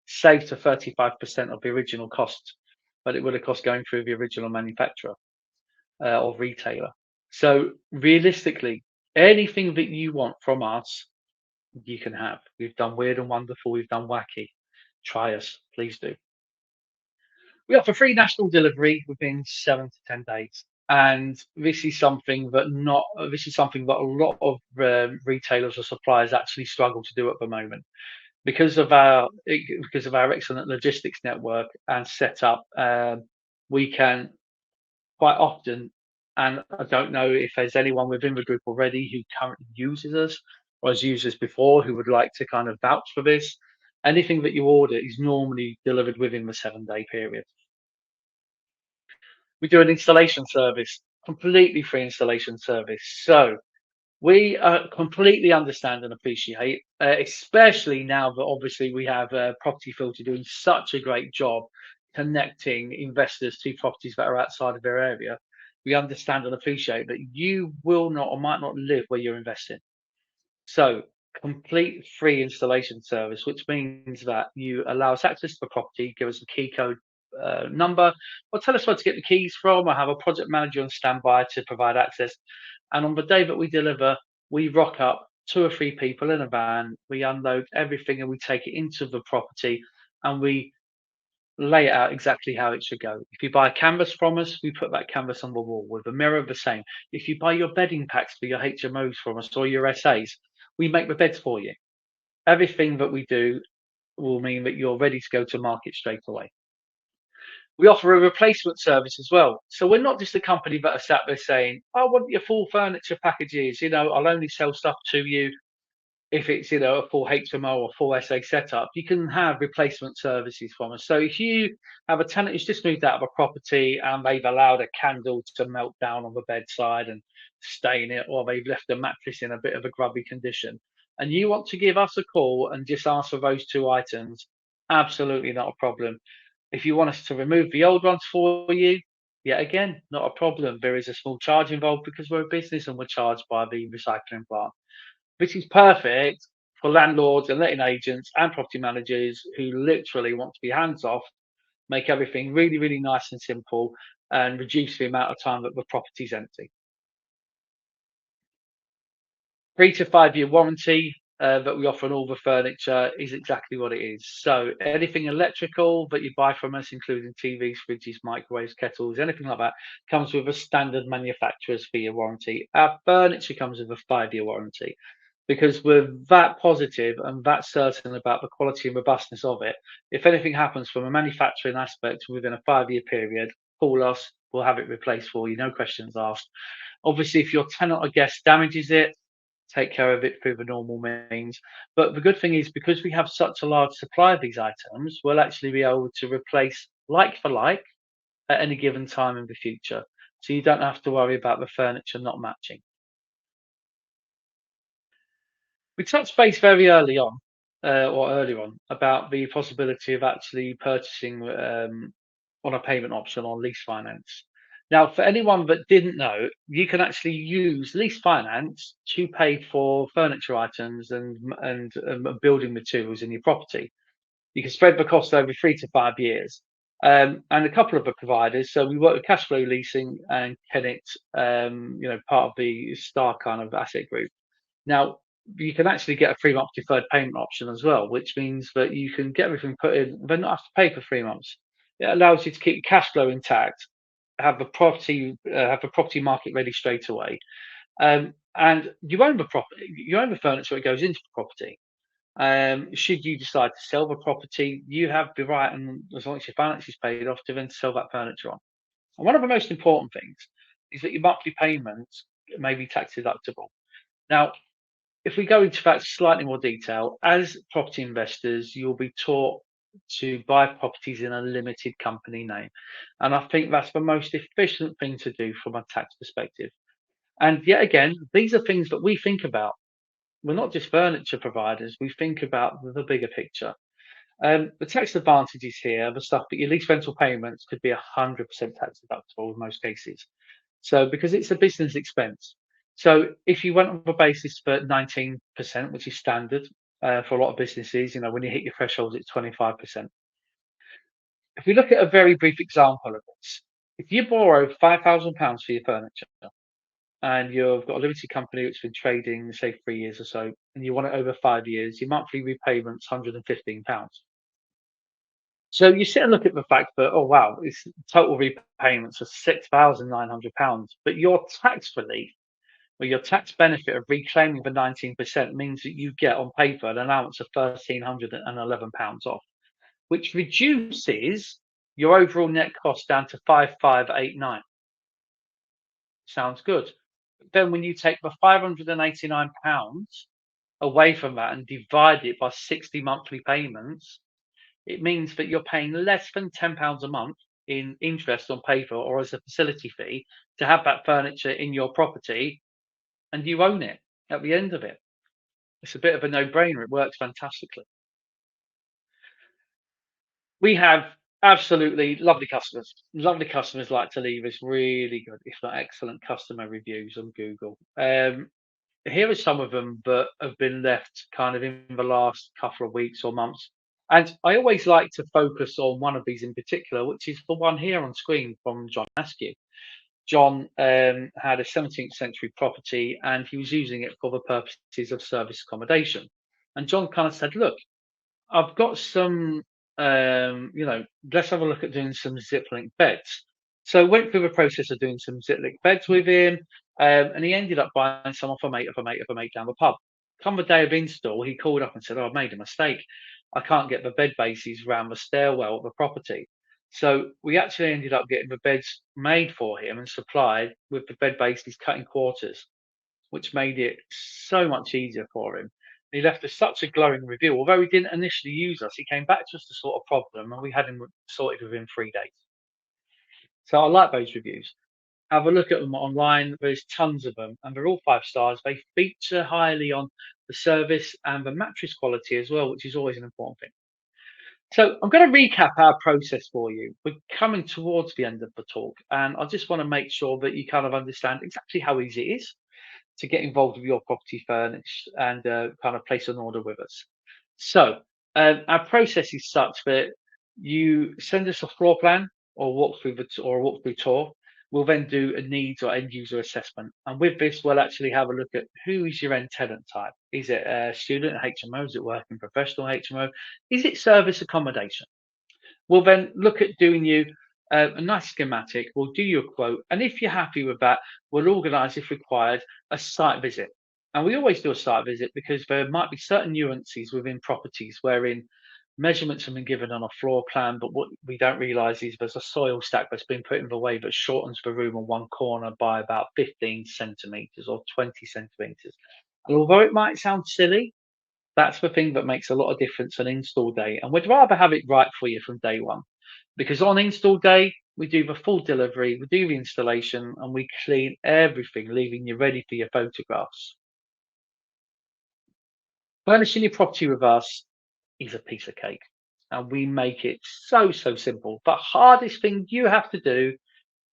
saved to 35% of the original cost, but it would have cost going through the original manufacturer or retailer. So realistically, anything that you want from us, you can have. We've done weird and wonderful. We've done wacky. Try us, please do. We offer free national delivery within 7 to 10 days. And this is something that a lot of retailers or suppliers actually struggle to do at the moment because of our excellent logistics network and setup. We can quite often, and I don't know if there's anyone within the group already who currently uses us or has used us before who would like to kind of vouch for this. Anything that you order is normally delivered within the 7-day period. We do an installation service, completely free installation service. So We completely understand and appreciate, especially now that obviously we have Property Filter doing such a great job connecting investors to properties that are outside of their area. We understand and appreciate that you will not or might not live where you're investing. So, complete free installation service, which means that you allow us access to the property, give us a key code number, or tell us where to get the keys from, or have a project manager on standby to provide access. And on the day that we deliver, we rock up 2 or 3 people in a van, we unload everything and we take it into the property and we lay it out exactly how it should go. If you buy a canvas from us, we put that canvas on the wall with a mirror the same. If you buy your bedding packs for your HMOs from us or your SAs, we make the beds for you. Everything that we do will mean that you're ready to go to market straight away. We offer a replacement service as well. So we're not just a company that are sat there saying, I want your full furniture packages, I'll only sell stuff to you if it's a full HMO or full SA setup. You can have replacement services from us. So if you have a tenant who's just moved out of a property and they've allowed a candle to melt down on the bedside and stain it, or they've left a mattress in a bit of a grubby condition, and you want to give us a call and just ask for those 2 items, absolutely not a problem. If you want us to remove the old ones for you, yet again, not a problem. There is a small charge involved because we're a business and we're charged by the recycling plant. This is perfect for landlords and letting agents and property managers who literally want to be hands off, make everything really, really nice and simple, and reduce the amount of time that the property's empty. 3 to 5 year warranty that we offer on all the furniture is exactly what it is. So anything electrical that you buy from us, including TVs, fridges, microwaves, kettles, anything like that, comes with a standard manufacturer's fee warranty. Our furniture comes with a 5 year warranty. Because we're that positive and that certain about the quality and robustness of it. If anything happens from a manufacturing aspect within a 5 year period, call us, we'll have it replaced for you, no questions asked. Obviously, if your tenant or guest damages it, take care of it through the normal means. But the good thing is, because we have such a large supply of these items, we'll actually be able to replace like for like at any given time in the future. So you don't have to worry about the furniture not matching. We touched base very early on, or earlier on, about the possibility of actually purchasing on a payment option on lease finance. Now, for anyone that didn't know, you can actually use lease finance to pay for furniture items and building materials in your property. You can spread the cost over 3 to 5 years. And a couple of the providers. So we work with Cashflow Leasing and Kennet, part of the Star kind of asset group. Now, you can actually get a 3 month deferred payment option as well, which means that you can get everything put in, but not have to pay for 3 months. It allows you to keep cash flow intact, have the property market ready straight away, and you own the property, you own the furniture that goes into the property. Should you decide to sell the property, you have the right, and as long as your finance is paid off, to then sell that furniture on. And one of the most important things is that your monthly payments may be tax deductible. Now, if we go into that slightly more detail, as property investors, you'll be taught to buy properties in a limited company name. And I think that's the most efficient thing to do from a tax perspective. And yet again, these are things that we think about. We're not just furniture providers, we think about the bigger picture. The tax advantages here, the stuff that your lease rental payments could be 100% tax deductible in most cases. So because it's a business expense. So if you went on the basis for 19%, which is standard for a lot of businesses, when you hit your threshold, it's 25%. If we look at a very brief example of this, if you borrow £5,000 for your furniture and you've got a limited company that's been trading, say, 3 years or so, and you want it over 5 years, your monthly repayment's £115. So you sit and look at the fact that, oh wow, it's total repayments of £6,900, but your tax relief or your tax benefit of reclaiming the 19% means that you get on paper an allowance of £1,311 off, which reduces your overall net cost down to 5,589. Sounds good. But then when you take the £589 away from that and divide it by 60 monthly payments, it means that you're paying less than £10 a month in interest on paper or as a facility fee to have that furniture in your property, and you own it. at the end of it. It's a bit of a no-brainer. It works fantastically. We have absolutely lovely customers. Lovely customers like to leave us really good, if not excellent, customer reviews on Google. Here are some of them that have been left kind of in the last couple of weeks or months. And I always like to focus on one of these in particular, which is the one here on screen from John Askew. John had a 17th century property and he was using it for the purposes of service accommodation. And John kind of said, look, I've got some, let's have a look at doing some zip link beds. So I went through the process of doing some zip link beds with him, and he ended up buying some off a mate down the pub. Come the day of install, he called up and said, "Oh, I've made a mistake. I can't get the bed bases around the stairwell of the property." So we actually ended up getting the beds made for him and supplied with the bed bases cut in quarters, which made it so much easier for him. He left us such a glowing review. Although he didn't initially use us, he came back to us to sort of problem, and we had him sorted within 3 days. So I like those reviews. Have a look at them online. There's tons of them, and they're all 5 stars. They feature highly on the service and the mattress quality as well, which is always an important thing. So I'm going to recap our process for you. We're coming towards the end of the talk, and I just want to make sure that you kind of understand exactly how easy it is to get involved with Your Property Furnished and kind of place an order with us. So our process is such that you send us a floor plan or a walkthrough tour. We'll then do a needs or end user assessment. And with this, we'll actually have a look at who is your end tenant type. Is it a student HMO? Is it working professional HMO? Is it service accommodation? We'll then look at doing you a nice schematic. We'll do you a quote. And if you're happy with that, we'll organise, if required, a site visit. And we always do a site visit because there might be certain nuances within properties wherein measurements have been given on a floor plan, but what we don't realise is there's a soil stack that's been put in the way that shortens the room on one corner by about 15 centimetres or 20 centimetres. And although it might sound silly, that's the thing that makes a lot of difference on install day. And we'd rather have it right for you from day one, because on install day, we do the full delivery, we do the installation, and we clean everything, leaving you ready for your photographs. Furnishing your property with us is a piece of cake, and we make it so simple. The hardest thing you have to do,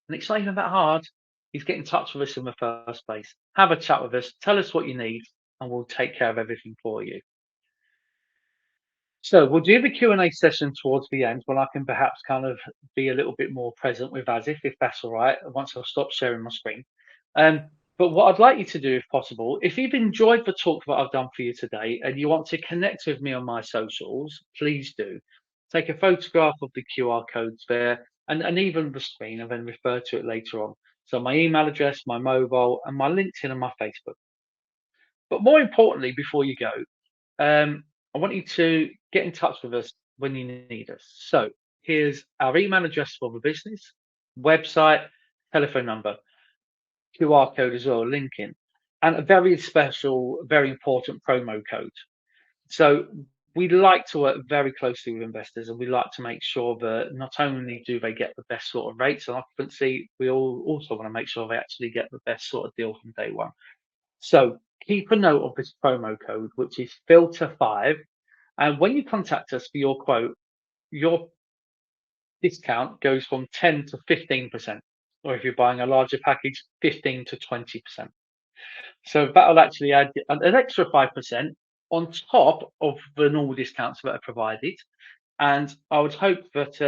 and it's not even that hard, is get in touch with us in the first place. Have a chat with us, tell us what you need, and we'll take care of everything for you. So we'll do the Q&A session towards the end when I can perhaps kind of be a little bit more present with Asif, if that's all right, once I've stopped sharing my screen. But what I'd like you to do, if possible, if you've enjoyed the talk that I've done for you today and you want to connect with me on my socials, please do. Take a photograph of the QR codes there and even the screen, and then refer to it later on. So my email address, my mobile, and my LinkedIn and my Facebook. But more importantly, before you go, I want you to get in touch with us when you need us. So here's our email address for the business, website, telephone number, QR code as well, link in, and a very special, very important promo code. So we like to work very closely with investors, and we like to make sure that not only do they get the best sort of rates and occupancy, we also want to make sure they actually get the best sort of deal from day one. So keep a note of this promo code, which is filter5. And when you contact us for your quote, your discount goes from 10 to 15%, or if you're buying a larger package, 15 to 20%. So that'll actually add an extra 5% on top of the normal discounts that are provided. And I would hope that,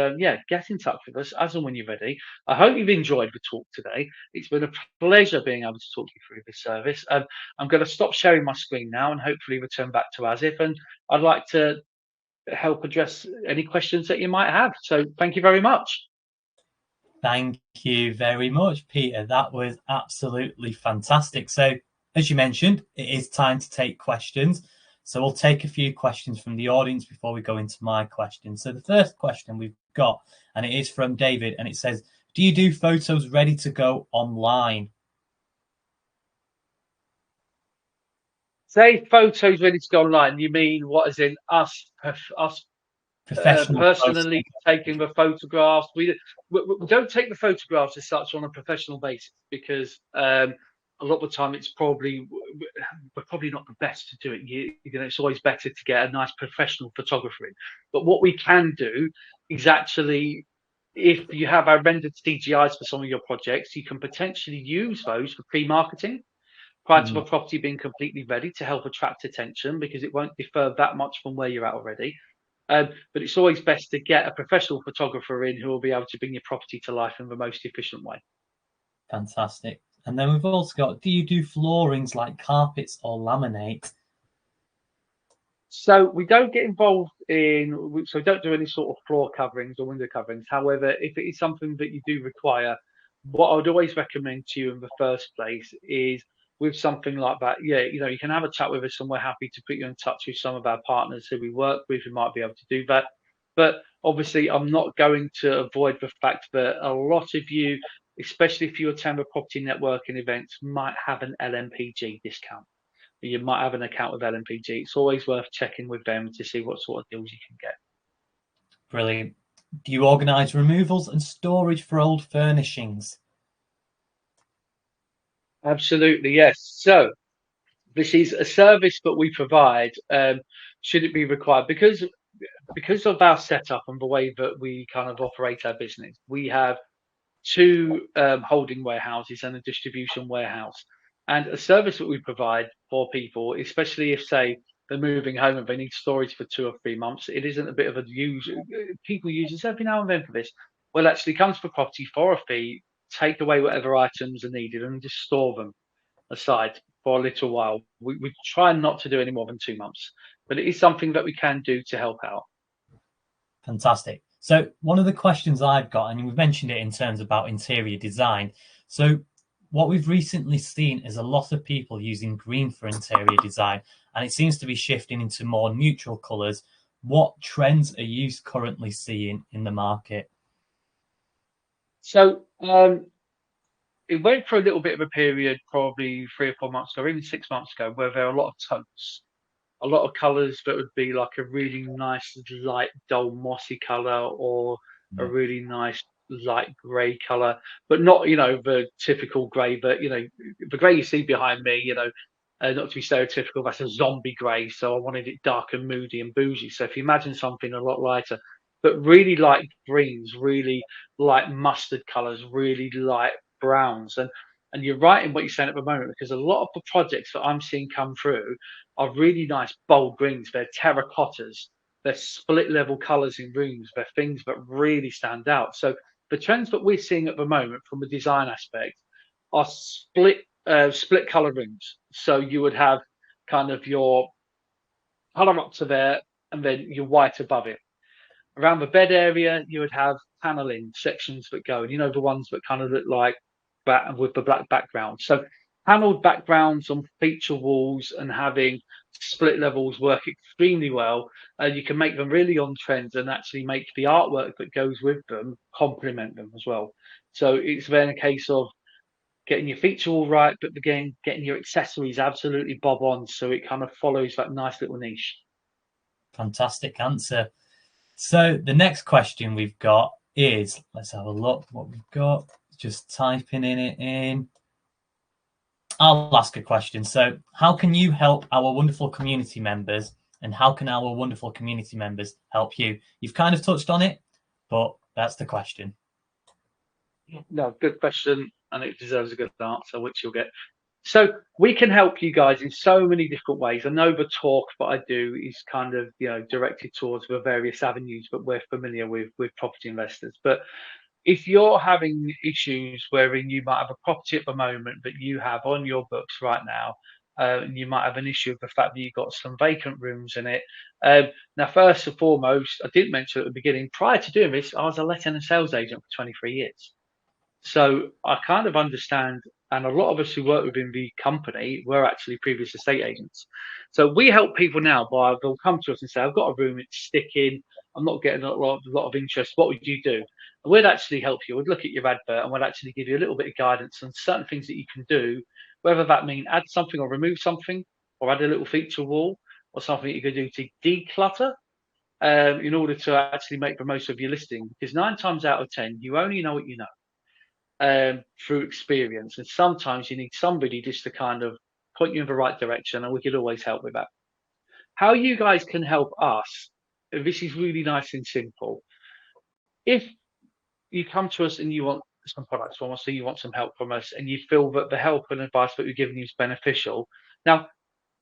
get in touch with us as and when you're ready. I hope you've enjoyed the talk today. It's been a pleasure being able to talk you through this service. I'm going to stop sharing my screen now and hopefully return back to Asif. And I'd like to help address any questions that you might have. So thank you very much. Thank you very much, Peter. That was absolutely fantastic. So as you mentioned, it is time to take questions. So we'll take a few questions from the audience before we go into my question. So the first question we've got, and it is from David, and it says, do you do photos ready to go online? Say photos ready to go online. You mean what, as in us personally taking the photographs? We don't take the photographs as such on a professional basis because a lot of the time we're probably not the best to do it. It's always better to get a nice professional photographer in. But what we can do is actually, if you have our rendered CGIs for some of your projects, you can potentially use those for pre-marketing prior to the property being completely ready to help attract attention, because it won't differ that much from where you're at already. But it's always best to get a professional photographer in who will be able to bring your property to life in the most efficient way. Fantastic. And then we've also got, do you do floorings like carpets or laminate? So we don't get involved so we don't do any sort of floor coverings or window coverings. However, if it is something that you do require, what I would always recommend to you in the first place is with something like that, you can have a chat with us, and we're happy to put you in touch with some of our partners who we work with who might be able to do that. But obviously, I'm not going to avoid the fact that a lot of you, especially if you attend a property networking events, might have an LMPG discount. You might have an account with LMPG. It's always worth checking with them to see what sort of deals you can get. Brilliant. Do you organise removals and storage for old furnishings? Absolutely, yes. So this is a service that we provide. Should it be required, because of our setup and the way that we kind of operate our business, we have two holding warehouses and a distribution warehouse. And a service that we provide for people, especially if, say, they're moving home and they need storage for 2 or 3 months, it isn't a bit of a use. People use this every now and then for this. Well, actually come to the property for a fee, take away whatever items are needed, and just store them aside for a little while. We try not to do any more than 2 months, but it is something that we can do to help out. Fantastic. So one of the questions I've got, and we've mentioned it in terms about interior design. So what we've recently seen is a lot of people using green for interior design, and it seems to be shifting into more neutral colours. What trends are you currently seeing in the market? So it went for a little bit of a period, probably 3 or 4 months ago, or even 6 months ago, where there are a lot of tones, a lot of colours that would be like a really nice light dull mossy colour, or a really nice light grey colour, but not the typical grey. But the grey you see behind me, not to be stereotypical, that's a zombie grey. So I wanted it dark and moody and bougie. So if you imagine something a lot lighter, but really light greens, really light mustard colours, really light browns, and you're right in what you're saying at the moment, because a lot of the projects that I'm seeing come through are really nice bold greens. They're terracottas, they're split level colours in rooms, they're things that really stand out. So the trends that we're seeing at the moment from a design aspect are split colour rooms. So you would have kind of your colour up to there, and then your white above it. Around the bed area, you would have paneling sections that go, and the ones that kind of look like that with the black background. So paneled backgrounds on feature walls and having split levels work extremely well. You can make them really on trend and actually make the artwork that goes with them complement them as well. So it's then a case of getting your feature wall right, but again, getting your accessories absolutely bob on, so it kind of follows that nice little niche. Fantastic answer. So the next question we've got is, let's have a look what we've got. Just typing it in. I'll ask a question. So how can you help our wonderful community members, and how can our wonderful community members help you? You've kind of touched on it, but that's the question. No, good question, and it deserves a good answer, which you'll get. So we can help you guys in so many different ways. I know the talk that I do is kind of directed towards the various avenues that we're familiar with property investors. But if you're having issues wherein you might have a property at the moment that you have on your books right now, and you might have an issue with the fact that you've got some vacant rooms in it. Now, first and foremost, I did mention at the beginning, prior to doing this, I was a letting and sales agent for 23 years. So I kind of understand, and a lot of us who work within the company were actually previous estate agents. So we help people now they'll come to us and say, I've got a room, it's sticking, I'm not getting a lot of interest. What would you do? And we'd actually help you. We'd look at your advert and we'd actually give you a little bit of guidance on certain things that you can do, whether that mean add something or remove something, or add a little feature wall, or something you could do to declutter, in order to actually make the most of your listing. Because 9 times out of 10, you only know what you know. through experience. And sometimes you need somebody just to kind of point you in the right direction, and we could always help with that. How you guys can help us, this is really nice and simple. If you come to us and you want some products from us, so you want some help from us, and you feel that the help and advice that we're giving you is beneficial. Now,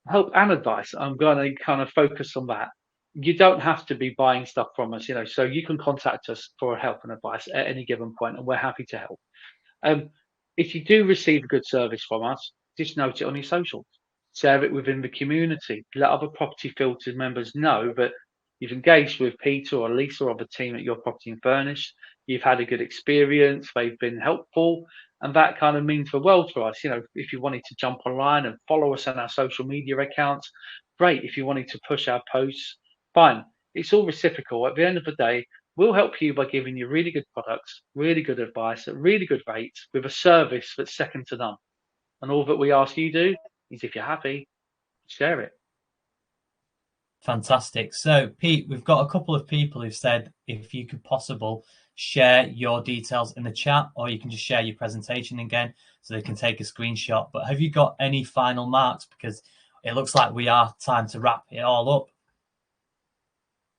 help and advice, I'm going to kind of focus on that. You don't have to be buying stuff from us, so you can contact us for help and advice at any given point, and we're happy to help. If you do receive a good service from us, just note it on your socials, share it within the community, let other Property Filtered members know that you've engaged with Peter or Lisa or the team at Your Property Furnished. You've had a good experience, they've been helpful, and that kind of means the world to us. If you wanted to jump online and follow us on our social media accounts, great. If you wanted to push our posts, fine. It's all reciprocal. At the end of the day, we'll help you by giving you really good products, really good advice at really good rates with a service that's second to none. And all that we ask you do is, if you're happy, share it. Fantastic. So, Pete, we've got a couple of people who've said if you could possible share your details in the chat, or you can just share your presentation again so they can take a screenshot. But have you got any final marks? Because it looks like we are time to wrap it all up.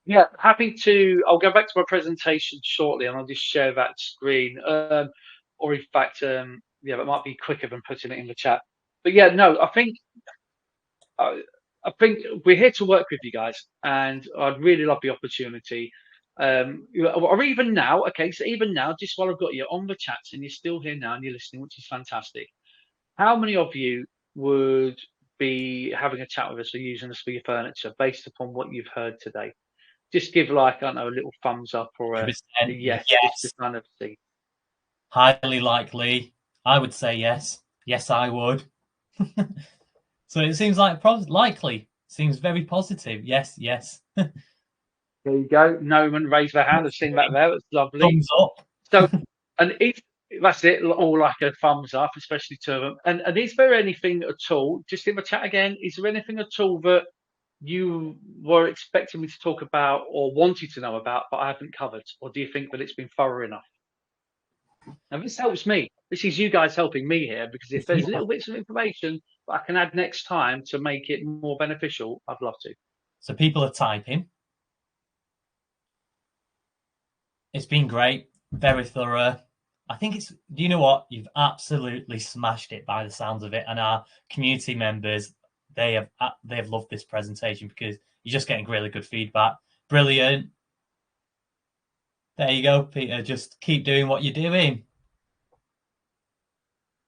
Yeah, happy to. I'll go back to my presentation shortly, and I'll just share that screen. Or in fact, yeah, that might be quicker than putting it in the chat. But yeah, no, I think we're here to work with you guys, and I'd really love the opportunity. Or even now, okay, so even now, just while I've got you on the chats and you're still here now and you're listening, which is fantastic. How many of you would be having a chat with us or using us for your furniture based upon what you've heard today? Just give, like, I don't know, a little thumbs up or a yes, just to kind of see. Highly likely. I would say yes. Yes, I would. So it seems like likely. Seems very positive. Yes, yes. There you go. No one raised their hand. I've seen that there. That's lovely. Thumbs up. So, and that's it, all like a thumbs up, especially to them. And is there anything at all, just in the chat again, is there anything at all that you were expecting me to talk about or wanted to know about, but I haven't covered? Or do you think that it's been thorough enough? And this helps me. This is you guys helping me here, because if there's little bits of information that I can add next time to make it more beneficial, I'd love to. So people are typing. It's been great. Very thorough. I think it's, do you know what? You've absolutely smashed it by the sounds of it. And our community members, they have loved this presentation because you're just getting really good feedback. Brilliant. There you go, Peter. Just keep doing what you're doing.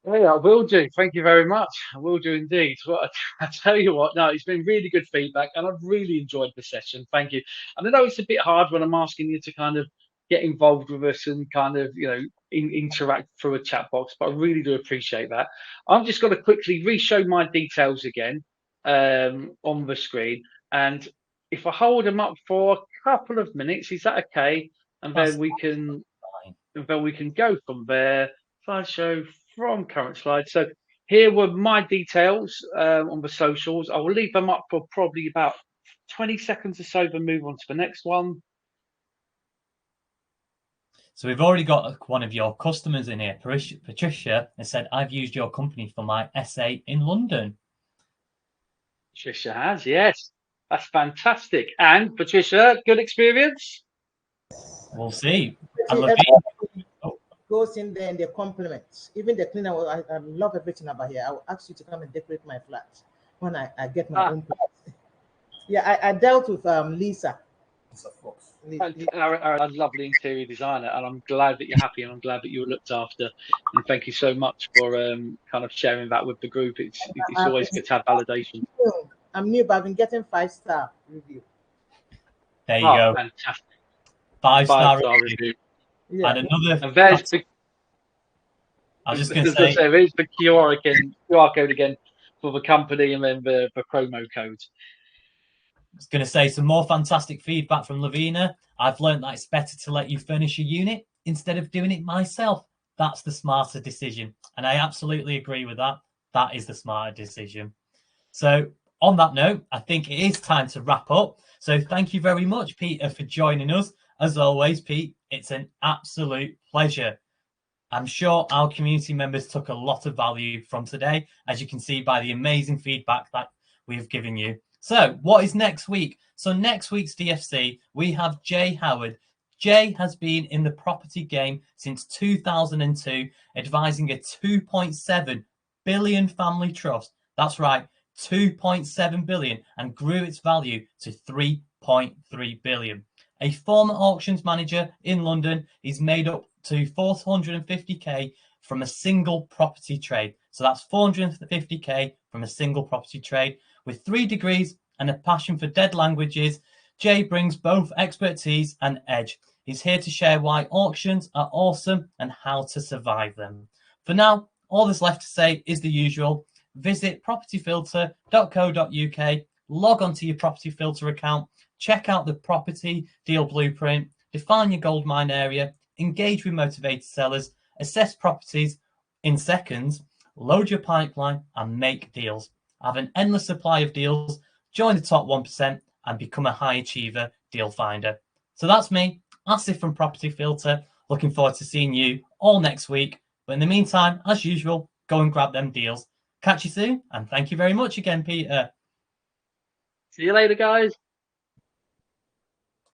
Yeah, I will do. Thank you very much. I will do indeed. Well, I tell you what, no, it's been really good feedback, and I've really enjoyed the session. Thank you. And I know it's a bit hard when I'm asking you to kind of get involved with us and kind of, interact through a chat box, but I really do appreciate that. I'm just going to quickly re-show my details again on the screen. And if I hold them up for a couple of minutes, is that okay? And then we can go from there. Slideshow from current slide. So here were my details on the socials. I will leave them up for probably about 20 seconds or so, then move on to the next one. So we've already got one of your customers in here. Patricia has said, I've used your company for my SA in London. Patricia has, yes. That's fantastic. And Patricia, good experience? We'll see. Goes in there and they compliment. Even the cleaner, I love everything about here. I will ask you to come and decorate my flat when I get my own place. Yeah, I dealt with Lisa. Our lovely interior designer, and I'm glad that you're happy, and I'm glad that you were looked after. And thank you so much for kind of sharing that with the group. It's always good to have validation. I'm new, but I've been getting 5-star review. There you go. Fantastic. 5-star review. Yeah. And another. And there's I was just going to say, there's the QR code again for the company, and then the promo code. I was going to say some more fantastic feedback from Lavina. I've learned that it's better to let you furnish a unit instead of doing it myself. That's the smarter decision. And I absolutely agree with that. That is the smarter decision. So on that note, I think it is time to wrap up. So thank you very much, Peter, for joining us. As always, Pete, it's an absolute pleasure. I'm sure our community members took a lot of value from today, as you can see by the amazing feedback that we've given you. So what is next week? So next week's DFC, we have Jay Howard. Jay has been in the property game since 2002, advising a 2.7 billion family trust. That's right, 2.7 billion, and grew its value to 3.3 billion. A former auctions manager in London, is made up to 450k from a single property trade. So that's 450k from a single property trade. With 3 degrees and a passion for dead languages, Jay brings both expertise and edge. He's here to share why auctions are awesome and how to survive them. For now, all that's left to say is the usual. Visit propertyfilter.co.uk, log onto your Property Filter account, check out the property deal blueprint, define your goldmine area, engage with motivated sellers, assess properties in seconds, load your pipeline, and make deals. Have an endless supply of deals, join the top 1%, and become a high achiever deal finder. So that's me, Asif from Property Filter. Looking forward to seeing you all next week. But in the meantime, as usual, go and grab them deals. Catch you soon, and thank you very much again, Peter. See you later, guys.